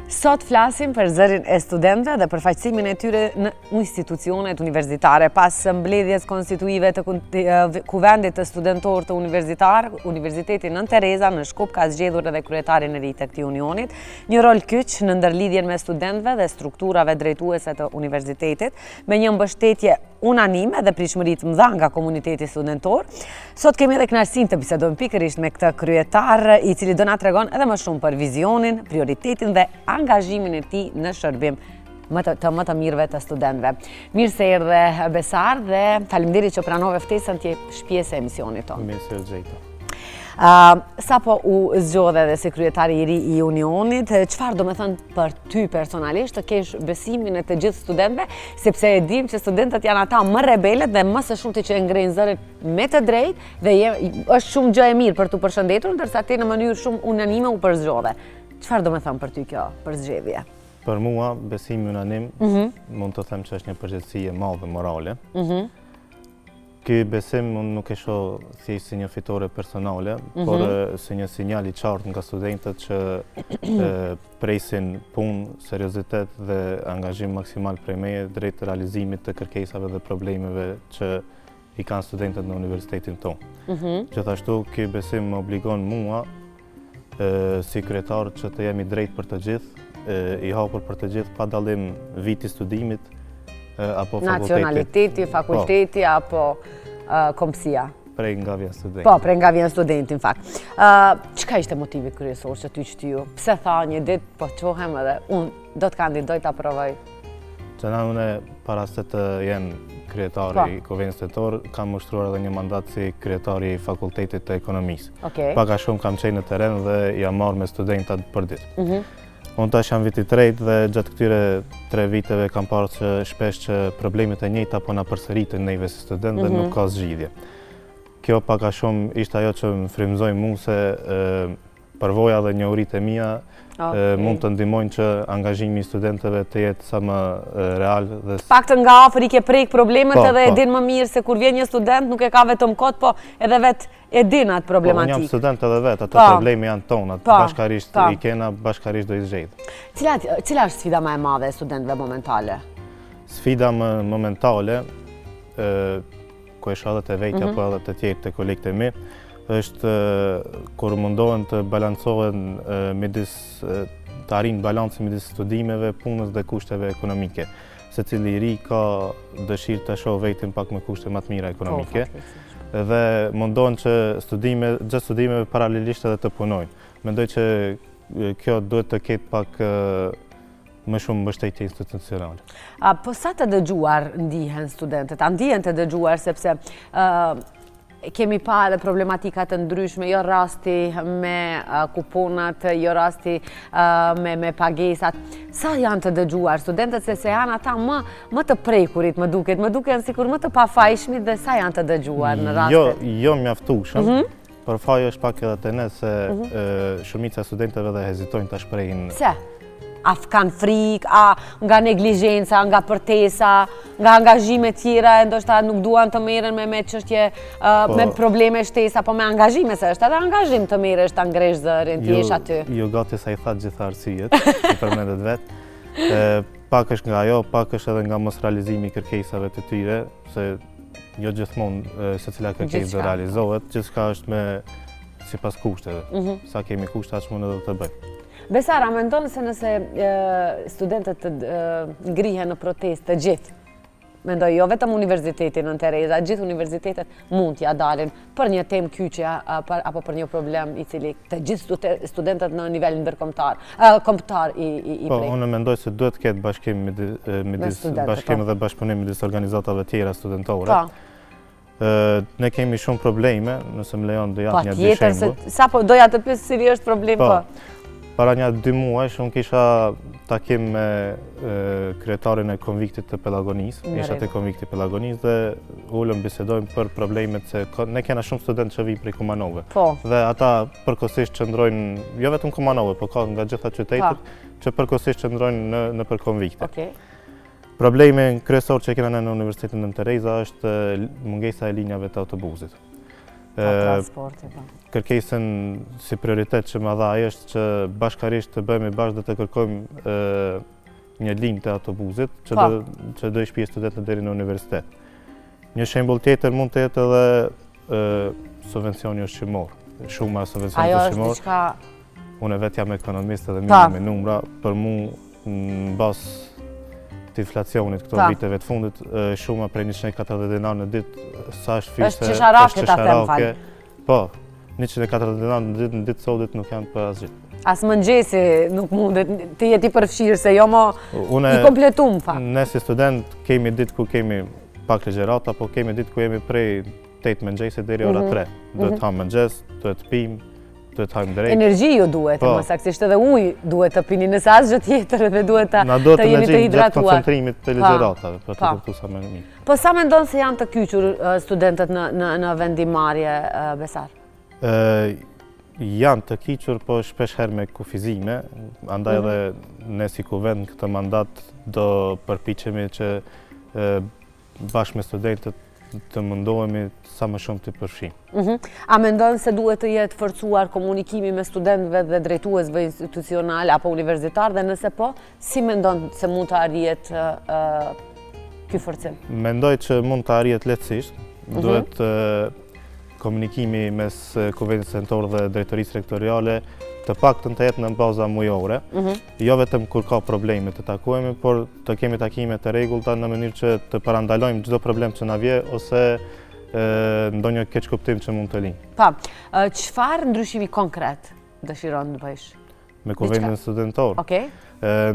Sot flasim për zërin e studentëve dhe për faqësimin e tyre në institucionet universitare. Pas mbledhjes konstituive të kuvendit të studentor të Universiteti Nën Tereza në Shkup ka zgjedhur edhe kryetarin e ri të këtij unionit, një rol kyç në ndërlidhjen me studentëve dhe strukturave drejtuese të universitetit, me një mbështetje unanime dhe pritshmëri të mëdha nga komuniteti studentor. Sot kemi edhe kënaqësinë të bisedojmë pikërisht me këtë kryetar, i cili do na tregon edhe më shumë për vizionin, prioritetin dhe angazhimin e tij në shërbim të më të mirëve të studentëve. Mirë se erdhe Besar dhe faleminderit që pranove ftesën të jesh pjesë e emisionit tonë. Mirë se u gjeta. Sa po u zgjodhe dhe si kryetari i ri i unionit, çfarë do me thënë për ty personalisht të kesh besimin e të gjithë studentëve, sepse e dim që studentët janë ata më rebelet dhe më së shumti që e ngrejnë zërin me të drejtë dhe është shumë gjë e mirë për t'u përshëndetur, ndërsa ti në mënyrë shumë unanime u përzgjodhe. Çfarë do me thënë për ty kjo përzgjedhje? Për mua, besimi unanim, mund të them që është një përgjegjësi e madhe morale. Ky besim unë nuk e shoh thjesht si një fitore personale, por si një sinjal i qartë nga studentët që presin punë, seriozitet dhe angazhim maksimal prej meje drejt realizimit të kërkesave dhe problemeve që i kanë studentët në universitetin tonë. Gjithashtu, ky besim më obligon mua si kryetar që të jemi drejt për të gjithë, i hapur për të gjithë pa dallim viti studimit apo nacionaliteti, fakulteti apo komësia. Prej nga vjen studenti. Po, prej nga vjen studenti, në fakt. Çka ishte motivi kryesor që ty qëtiju? Pse tha një ditë, po qohem edhe unë do të kandidoj të aprovoj? Që unë para se të jenë kryetari i Kuvendit Studentor, kam ushtruar edhe një mandat si kryetari i Fakultetit të Ekonomisë. Pak a shumë kam qenë në teren dhe jam marrë me studentat për ditë. Unë tash jam viti 3 dhe gjatë këtyre 3 viteve kam parë që shpesh që problemet e njëjta po na përsëritën neve si student dhe nuk ka zgjidhje. Kjo pak a shumë ishte ajo që më frymëzoi mua se përvoja dhe njohuritë e mia mund të ndihmojnë që angazhimi i studentëve të jetë sa më real dhe paktën nga afër i ke prek problemet edhe e din më mirë se kur vjen një student nuk e ka vetëm kot, po edhe vetë e din atë problematikë. Unë jam student edhe vetë, ato probleme janë tonat, bashkarisht i kena, bashkarisht do i zgjedh. Cila është sfida më e madhe e studentëve momentale? Sfida më momentale, ku e shoh edhe te vetja po edhe te tjerë te kolegët e mi, është kur mundohen të balancohen të arrijnë balancin midis studimeve, punës dhe kushteve ekonomike. Secili i ri ka dëshirë të shohë veten pak me kushte më të mira ekonomike. Dhe mundohen që gjatë studimeve paralelisht edhe të punojnë. Mendoj që kjo duhet të ketë pak më shumë mbështetje institucionale. Po sa të dëgjuar ndihen studentët? A ndihen të dëgjuar sepse kemi pa edhe problematikat të ndryshme, jo rasti me kuponat, jo rasti me pagesat. Sa janë të dëgjuar studentët se janë ata më të prekurit, më duken sikur më të pafajshmit dhe sa janë të dëgjuar në rastet? Jo mjaftueshëm, por faji është pak edhe te ne se shumica e studentëve dhe hezitojnë ta shprehin. Pse? A kanë frikë, a nga neglizhenca, nga përtesa, nga angazhime tjera, ndoshta nuk duan të merren me çështje, me probleme shtesa, po me angazhime, se është edhe angazhim të merresh ta ngresh zërin, ti jesh aty. Jo gati sa i thatë gjitha arsyet, si përmendet vetë. Pak është nga ajo, pak është edhe nga mos realizimi i kërkesave të tyre, se jo gjithmonë secila kërkesë do realizohet, gjithçka është me sipas kushteve. Sa kemi kushte aq mund edhe të bëjmë. Besar, a mendon se nëse studentët ngrihen në protestë të gjithë, mendoj jo vetëm Universiteti Nën Tereza, gjithë universitetet mund t'ja dalin për një temë kyçe apo për një problem i cili të gjithë studentët në nivel kombëtar i prek. Po, unë mendoj se duhet të ketë bashkim dhe bashkëpunim midis organizatave tjera studentore. Ne kemi shumë probleme, nëse më lejon do jap një dy shembull. Sa po doja të pyes cili është problem po. Para një 2 muajsh, unë kisha takim me kryetarin e konviktit të Pelagonisë, isha te konvikti Pelagonisë dhe ullëm bisedojmë për problemet se ne kena shumë studentë që vijnë prej Kumanove. Dhe ata përkohësisht qëndrojnë, jo vetëm Kumanove, po ka nga gjitha qytetet që përkohësisht qëndrojnë nëpër konvikte. Problemi kryesor që kena në Universitetin Nën Tereza është mungesa e linjave të autobusit. transporti. Kërkesën si prioritet që më dha është që bashkarisht të bëjmë bashkë dhe të kërkojmë një linjë të autobusit që do i shpije studentët deri në universitet. Një shembull tjetër mund të jetë edhe subvencioni ushqimor. Shuma subvencioni ushqimor. Ajo është diçka. Unë vetë jam ekonomist dhe mirë me numra, për mu në bazë të inflacionit këto viteve të fundit, shuma prej 140 dinar në ditë, sa është fishte, është qesharake ta them fal. Po, 140 dinar në ditë sotit nuk janë për asgjë. As mëngjesi nuk mundet të jeti përfshirë, se jo mo i kompletum fa. Ne si student kemi ditë ku kemi pak legjerata, po kemi ditë ku jemi prej 8 mëngjesit deri ora 3. Duhet ha mëngjes, duhet pim, duhet hajmë drejt. Energji ju duhet, më saktësisht edhe ujë duhet të pini, nëse asgjë tjetër edhe duhet të jeni të hidratuar. Gjatë koncentrimit të legjeratave, për të kuptuar sa më mirë. Po sa mendon se janë të kyçur studentët në vendimarrje, Besar? Janë të kyçur, po shpesh herë me kufizime, andaj edhe ne si kuvend në këtë mandat do përpiqemi që bashkë me studentët të mundohemi sa më shumë të përfshijmë. A mendon se duhet të jetë forcuar komunikimi me studentëve dhe drejtuesve institucional apo universitar, dhe nëse po, si mendon se mund të arrihet ky forcim? Mendoj që mund të arrihet lehtësisht. Duhet komunikimi mes Kuvendit Censor dhe Drejtorisë Rektoriale të paktën të jetë në baza mujore, jo vetëm kur ka probleme të takohemi, por të kemi takime të rregullta në mënyrë që të parandalojmë çdo problem që na vje ose ndonjë keqkuptim që mund të linjë. Pa, çfarë ndryshimi konkret dëshiron të bësh? Me Kuvendin Studentor. Okej.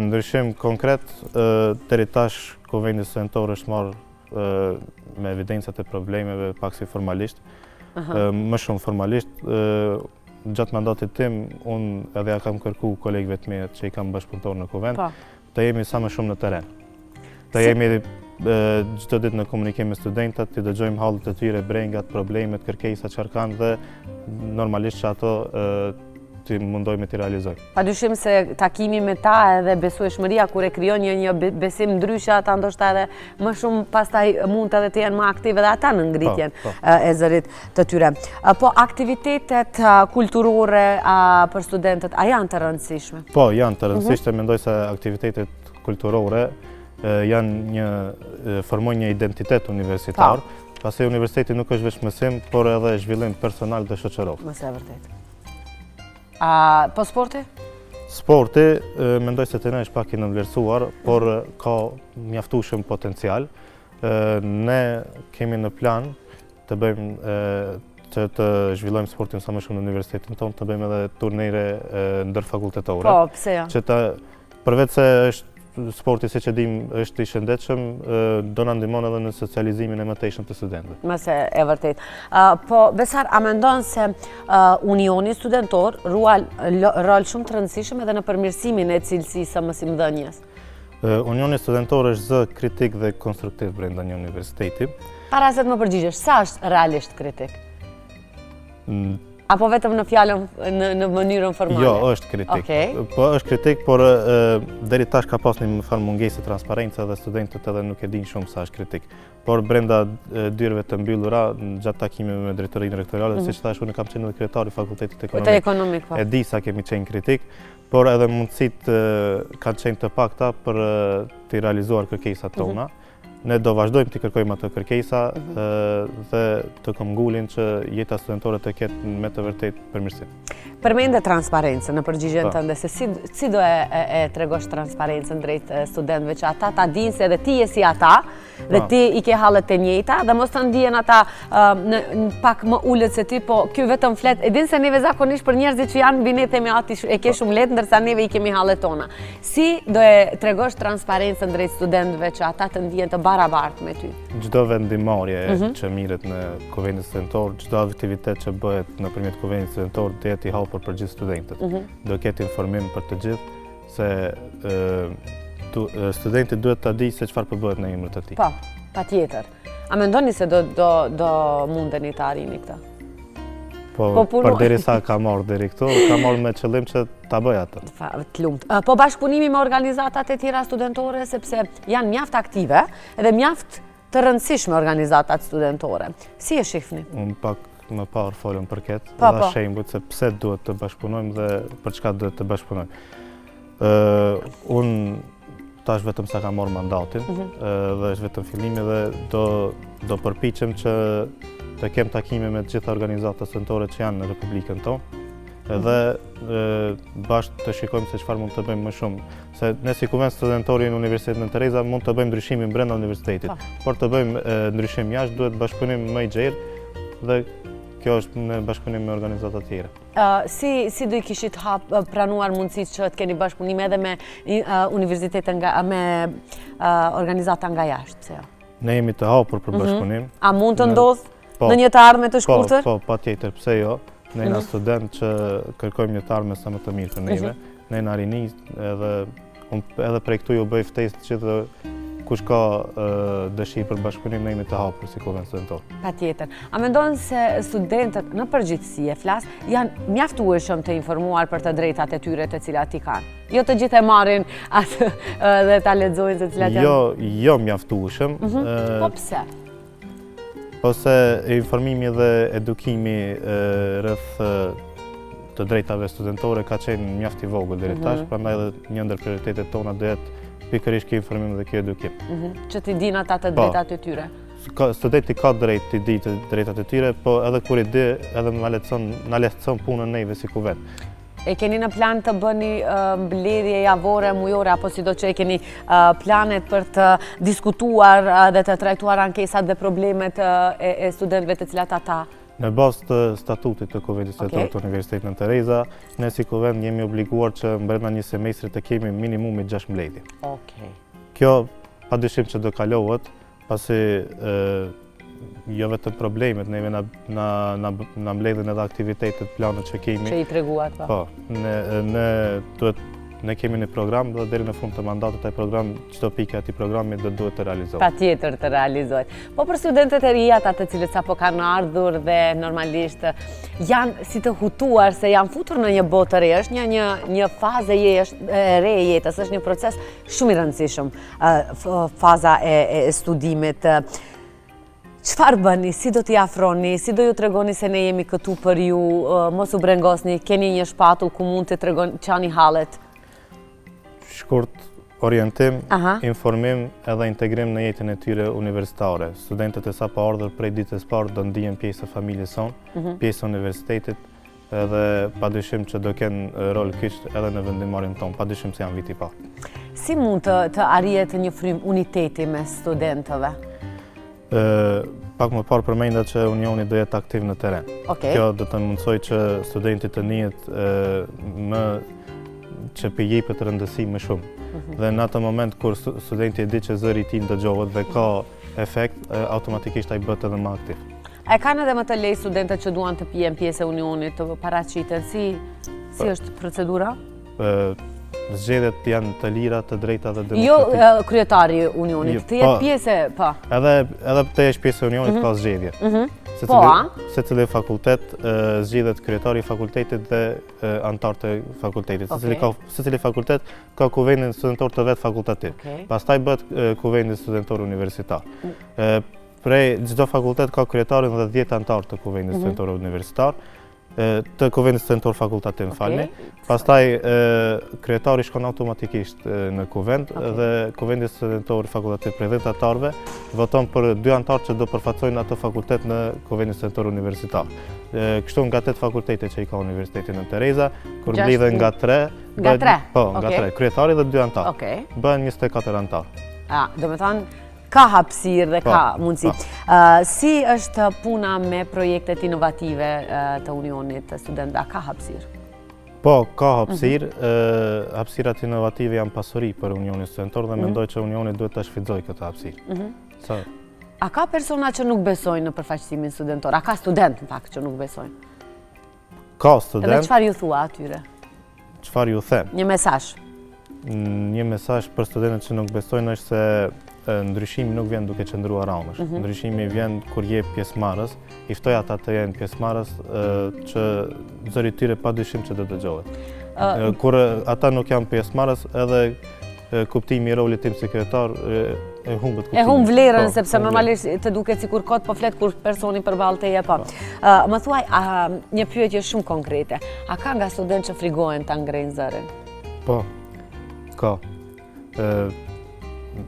Ndryshim konkret, deri tash Kuvendi Studentor është marrë me evidencat e problemeve pak si formalisht, më shumë formalisht. Gjatë mandatit tim, unë edhe ja kam kërku kolegëve të mirë që i kam bashkëpunëtor në kuvend, të jemi sa më shumë në teren. Të jemi çdo ditë në komunikim me studentat, të dëgjojmë hallet e tyre, brengat, problemet, kërkesat çfarë kanë dhe normalisht që ato të mundojmë të realizojmë. Padyshim se takimi me ta edhe besueshmëria kur e krijon një besim ndryshe, ata ndoshta edhe më shumë pastaj mund edhe të jenë më aktive dhe ata në ngritjen e zërit të tyre. Po aktivitetet kulturore për studentët, a janë të rëndësishme? Po, janë të rëndësishme, mendoj se aktivitetet kulturore janë formojnë një identitet universitar, pasi universiteti nuk është vetëm mësim, por edhe zhvillim personal dhe shoqëror. Mëse e vërtet. Po sporti? Sporti, mendoj se të ne është pak i nënvlerësuar, por ka mjaftueshëm potencial. Ne kemi në plan të bëjmë të zhvillojmë sportin sa më shumë në universitetin tonë, të bëjmë edhe turnere ndërfakultetore. Po, pse jo? Përveç se është sporti, siç e dim, është i shëndetshëm, do na ndihmon edhe në socializimin e mëtejshëm të studentëve. Mëse e vërtet. Po, Besar, a mendon se Unioni Studentor rol shumë të rëndësishëm edhe në përmirësimin e cilësisë së mësimdhënies? Unioni Studentor është zë kritik dhe konstruktiv brenda një universiteti. Para se të më përgjigjesh, sa është realisht kritik? Apo vetëm në fjalën në mënyrën formale? Jo, është kritik. Po është kritik, por deri tash ka pas një farë mungesë transparencë dhe studentët edhe nuk e dinë shumë sa është kritik. Por brenda dyrëve të mbyllura, gjatë takimeve me drejtorinë rektoriale, siç thash, unë kam qenë edhe kryetari i Fakultetit Ekonomik. E di sa kemi qenë kritik, por edhe mundësitë kanë qenë të pakta për të realizuar kërkesat tona. Ne do vazhdojmë të kërkojmë ato kërkesa dhe të këmbgulin që jeta studentore të ketë me të vërtet përmirësim. Përmende transparencën në përgjigjen tënde, se si do e tregosh transparencën drejt studentëve që ata ta dinë se edhe ti je si ata dhe ti i ke hallet e njëjta dhe mos të ndihen ata pak më ulët se ti, po ky vetëm flet. E din se neve zakonisht për njerëzit që janë mbi ne themi ati e ke shumë lehtë, ndërsa neve i kemi hallet tona. Si do e tregosh transparencën drejt studentëve që ata të ndihen të barabartë me ty? Çdo vendimarrje që mirret në Kuvendin Studentor, çdo aktivitet që bëhet nëpërmjet Kuvendit Studentor do jetë i hapur për gjithë studentët. Do ketë informim për të gjithë se studenti duhet ta di se çfarë po bëhet në emër të tij. Po, patjetër. A mendoni se do mundeni të arrini këtë? Po, përderisa ka marrë deri këtu, ka marrë me qëllim që ta bëj atë. Të lumt. Po bashkëpunimi me organizatat e tjera studentore, sepse janë mjaft aktive edhe mjaft të rëndësishme organizatat studentore. Si e shihni? Unë pak më parë folëm për këtë, dhe shembujt se pse duhet të bashkëpunojmë dhe për çka duhet të bashkëpunojmë. Unë tash vetëm sa kam marrë mandatin, dhe është vetëm fillimi dhe do përpiqem që të kem takime me të gjitha organizatat studentore që janë në Republikën tonë, edhe bashkë të shikojmë se çfarë mund të bëjmë më shumë. Se ne si Kuvend Studentor në Universitetin e Tereza mund të bëjmë ndryshimin brenda universitetit, por të bëjmë ndryshim jashtë duhet bashkëpunim më i gjerë dhe kjo është në bashkëpunim me organizata të tjera. Si do i kishit pranuar mundësisë që të keni bashkëpunim edhe me me organizata nga jashtë, pse jo? Ne jemi të hapur për bashkëpunim. A mund të ndodhë në një të ardhme të shkurtër? Po, patjetër, pse jo? Ne jena student që kërkojmë një të ardhme sa më të mirë për neve. Ne jena rini edhe prej këtu ju bëj ftesë që dhe kush ka dëshirë për bashkëpunim ne jemi të hapur si Kuvend Studentor. Patjetër. A mendon se studentët në përgjithësi janë mjaftueshëm të informuar për të drejtat e tyre të cilat i kanë? Jo të gjithë e marrin atë dhe ta lexojnë se cilat janë. Jo mjaftueshëm. Po pse? Ose informimi dhe edukimi rreth të drejtave studentore ka qenë mjaft i vogël deri tash, prandaj edhe një ndër prioritetet tona do jetë pikërisht kjo informim dhe kjo edukim. Që t'i dinë ata të drejtat e tyre. Studenti ka drejt t'i di të drejtat e tyre, po edhe kur i di, edhe na lehtëson punën neve si kuvend. E keni në plan të bëni mbledhje javore, mujore, apo sido që e keni planet për të diskutuar dhe të trajtuar ankesat dhe problemet e studentëve të cilat ata? Në bazë të statutit të Kuvendit Studentor të Universitetit në Tereza, ne si kuvend jemi obliguar që brenda një semestri të kemi minimumi 6 mbledhje. Kjo padyshim që do kalohet, pasi jo vetëm problemet, neve na mbledhin edhe aktivitetet, planet që kemi. Që i treguat, po. Ne kemi një program dhe deri në fund të mandatit ai program, çdo pikë atij programi do duhet të realizohet. Patjetër të realizohet. Po për studentët e rinj, ata të cilët sapo kanë ardhur dhe normalisht janë si të hutuar se janë futur në një botë të re, është një fazë e re e jetës, është një proces shumë i rëndësishëm, faza e studimit. Çfarë bëni, si do t'i afroni, si do ju tregoni se ne jemi këtu për ju, mos u brengosni, keni një shpatull ku mund të tregoni çani hallet? Shkurt orientim, informim edhe integrim në jetën e tyre universitare. Studentët e sapo ardhur prej ditës parë do ndihen pjesë e familjes sonë, pjesë e universitetit, edhe padyshim që do kenë rol kyç edhe në vendimarrjen tonë, padyshim se janë viti i parë. Si mund të arrihet një frym uniteti mes studentëve? Pak më parë përmenda që Unioni do jetë aktiv në terren. Kjo do të mundsoj që studentit të njihet më që për jepet rëndësi më shumë. Dhe në atë moment kur studenti e di që zëri i tij dëgjohet dhe ka efekt, automatikisht ai bëhet edhe më aktiv. A kanë edhe më të lehtë studentët që duan të pijen pjesë e Unionit të paraqiten? Si është procedura? Zgjedhjet janë të lira, të drejta dhe demokratike. Jo kryetari i Unionit, të jetë pjesë, po. Edhe të jesh pjesë e Unionit ka zgjedhje. Secili fakultet zgjedhet kryetari i fakultetit dhe anëtarët e fakultetit. Secili fakultet ka kuvendin studentor të vet fakultativ. Pastaj bëhet kuvendi studentor universitar. Prej çdo fakultet ka kryetarin dhe 10 anëtar të kuvendit studentor universitar. Të kuvendit studentor fakultativ, falni. Pastaj kryetari shkon automatikisht në kuvend dhe kuvendi studentor fakultativ prej 10 anëtarëve voton për 2 anëtarë që do përfaqësojnë atë fakultet në kuvendin studentor universitar. Kështu nga 8 fakultete që i ka Universiteti në Tereza, kur mblidhen nga 3, po, nga 3, kryetari dhe 2 anëtarë. Bëhen 24 anëtarë. Do me thënë ka hapësirë dhe ka mundësi. Si është puna me projektet inovative të Unionit të studentëve? Ka hapësirë? Po, ka hapësirë. Hapësirat inovative janë pasuri për Unionin studentor dhe mendoj që Unioni duhet të shfrytëzojë këtë hapësirë. A ka persona që nuk besojnë në përfaqësimin studentor? A ka student, në fakt, që nuk besojnë? Ka student. Edhe çfarë ju thua atyre? Çfarë ju them? Një mesazh. Një mesazh për studentët që nuk besojnë është se ndryshimi nuk vjen duke qëndruar anësh. Ndryshimi vjen kur jep pjesëmarrës, i ftoj ata të jenë pjesëmarrës që zëri i tyre padyshim që do dëgjohet. Kur ata nuk janë pjesëmarrës, edhe kuptimi i rolit tim sekretar e humbet kuptimin. E humb vlerën, sepse normalisht të duket sikur kot po flet kur personi përballë teje po. Më thuaj, një pyetje shumë konkrete. A ka nga studentë që frigojnë ta ngrejnë zërin? Po, ka.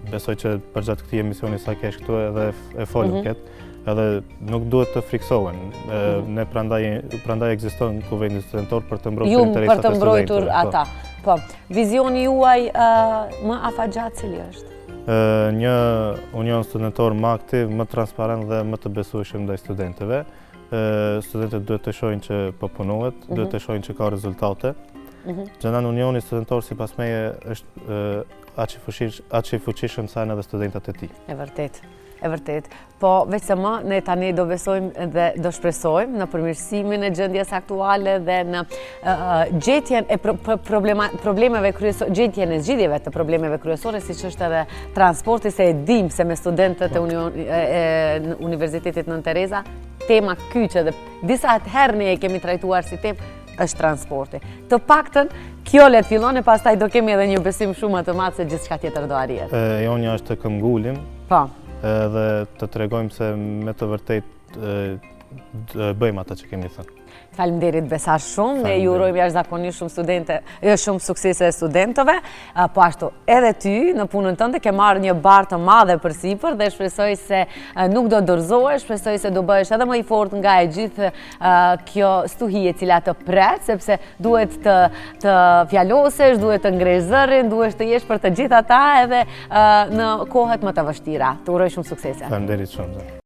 Besoj që përgjatë këtij emisioni sa kesh këtu edhe e folëm këtë, edhe nuk duhet të friksohen. Ne prandaj ekziston kuvendi studentor për të mbrojtur interesat e studentëve. Për të mbrojtur ata. Po, vizioni juaj më afatgjat cili është? Një union studentor më aktiv, më transparent dhe më të besueshëm ndaj studentëve. Studentët duhet të shohin që po punohet, duhet të shohin që ka rezultate. Xhenan unioni studentor sipas meje është aq i fuqishëm sa edhe studentat e tij. E vërtet. Po veç se më, ne tani do besojmë dhe do shpresojmë në përmirësimin e gjendjes aktuale dhe në gjetjen e problemeve kryesore, gjetjen e zgjidhjeve të problemeve kryesore, siç është edhe transporti, se e dim se me studentët e Universitetit Nën Tereza, tema kyçe dhe disa herë ne e kemi trajtuar si temë është transporti. Të paktën, kjo le të fillon e pastaj do kemi edhe një besim shumë të madh se gjithçka tjetër do arrihet. Jonja është të këmbgulim. Po. Dhe të tregojmë se me të vërtet bëjmë ata që kemi thënë. Faleminderit Besar shumë, ne ju urojmë jashtëzakonisht shumë suksese studentëve, po ashtu edhe ty në punën tënde ke marrë një barë të madhe përsipër dhe shpresoj se nuk do dorëzohesh, shpresoj se do bëhesh edhe më i fortë nga e gjithë kjo stuhi e cila të pret, sepse duhet të fjalosesh, duhet të ngresh zërin, duhet të jesh për të gjithë ata edhe në kohët më të vështira. Të uroj shumë suksese. Faleminderit shumë.